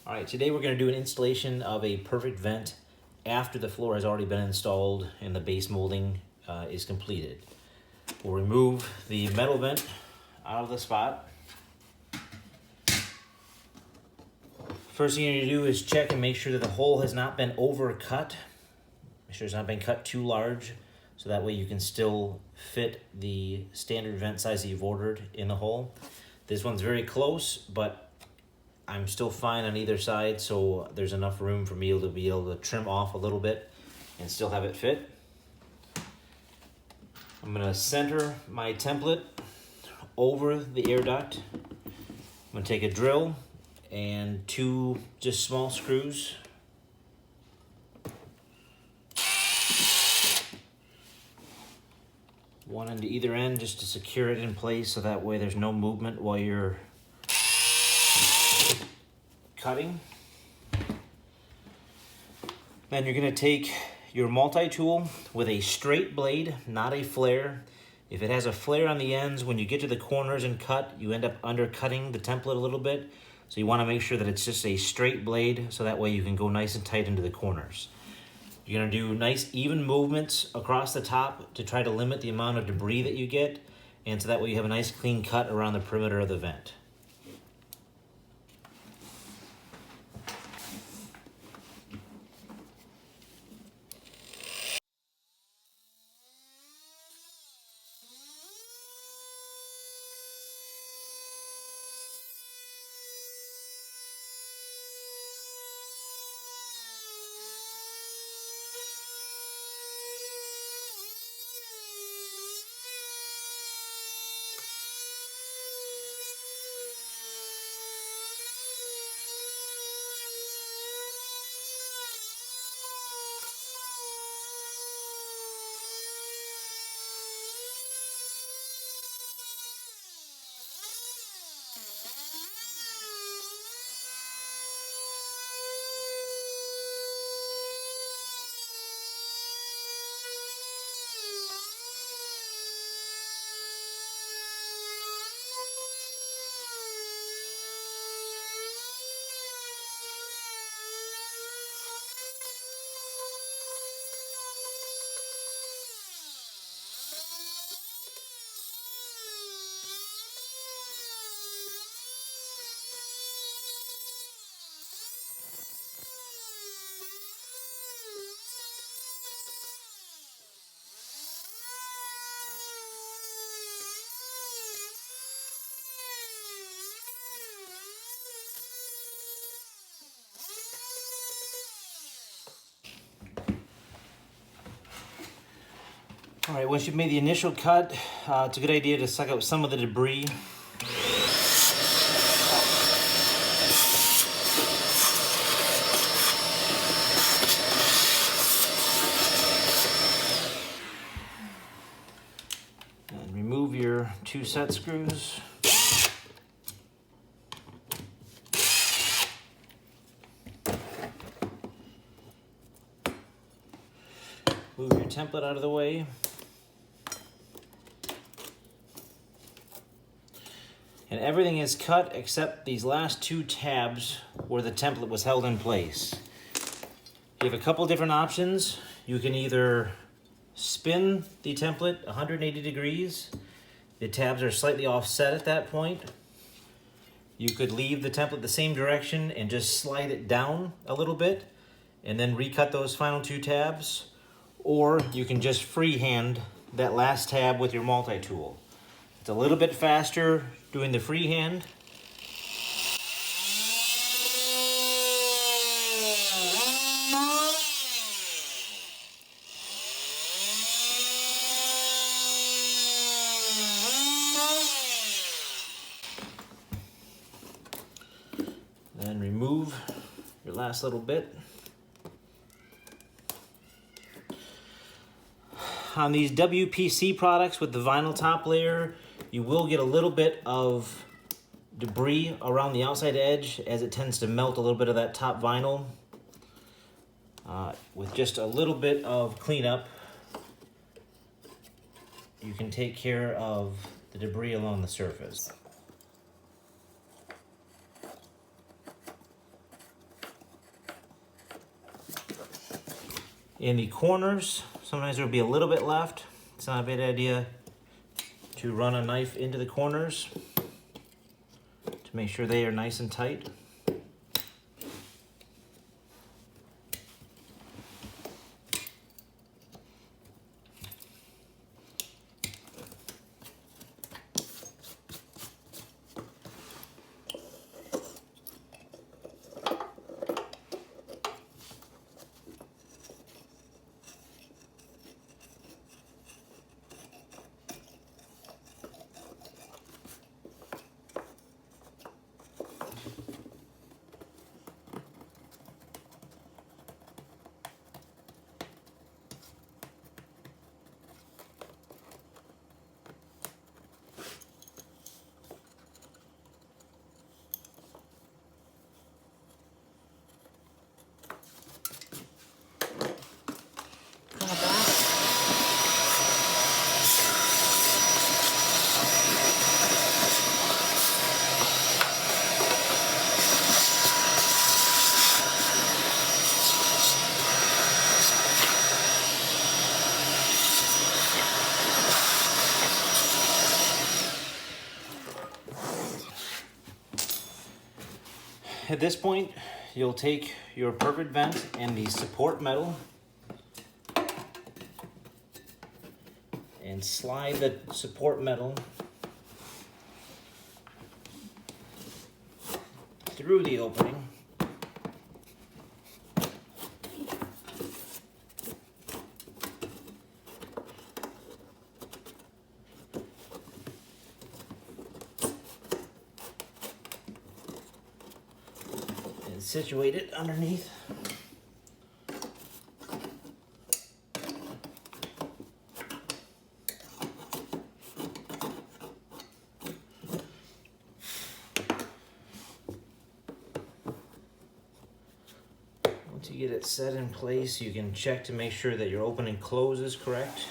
All right, today we're going to do an installation of a perfect vent after the floor has already been installed and the base molding is completed. We'll remove the metal vent out of the spot. First thing you need to do is check and make sure that the hole has not been overcut. Make sure it's not been cut too large, so that way you can still fit the standard vent size that you've ordered in the hole. This one's very close, but I'm still fine on either side, so there's enough room for me to be able to trim off a little bit and still have it fit. I'm gonna center my template over the air duct. I'm gonna take a drill and two just small screws. One into either end just to secure it in place so that way there's no movement while you're cutting. Then you're going to take your multi-tool with a straight blade, not a flare. If it has a flare on the ends, when you get to the corners and cut, you end up undercutting the template a little bit. So you want to make sure that it's just a straight blade so that way you can go nice and tight into the corners. You're going to do nice even movements across the top to try to limit the amount of debris that you get, and so that way you have a nice clean cut around the perimeter of the vent. All right, once you've made the initial cut, it's a good idea to suck out some of the debris. And remove your two set screws. Move your template out of the way. And everything is cut except these last two tabs where the template was held in place. You have a couple different options. You can either spin the template 180 degrees. The tabs are slightly offset at that point. You could leave the template the same direction and just slide it down a little bit and then recut those final two tabs. Or you can just freehand that last tab with your multi-tool. It's a little bit faster doing the freehand. Then remove your last little bit. On these WPC products with the vinyl top layer, you will get a little bit of debris around the outside edge as it tends to melt a little bit of that top vinyl. With just a little bit of cleanup, you can take care of the debris along the surface. In the corners, sometimes there'll be a little bit left. It's not a bad idea to run a knife into the corners to make sure they are nice and tight. At this point, you'll take your perfect vent and the support metal and slide the support metal through the opening. And situate it underneath. Once you get it set in place, you can check to make sure that your open and close is correct.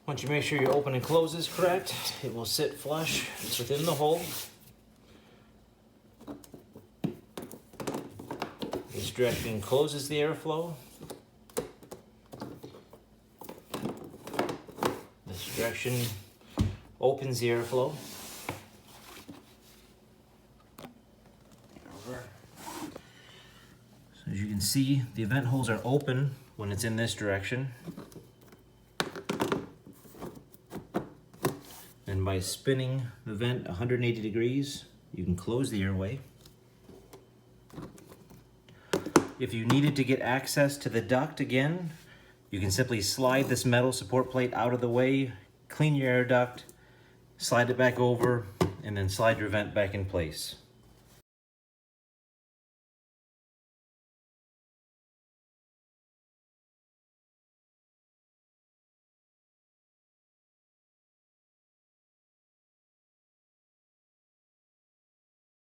Once you make sure your open and close is correct, it will sit flush within the hole. This direction closes the airflow. This direction opens the airflow. So as you can see, the vent holes are open when it's in this direction. And by spinning the vent 180 degrees, you can close the airway. If you needed to get access to the duct again, you can simply slide this metal support plate out of the way, clean your air duct, slide it back over, and then slide your vent back in place.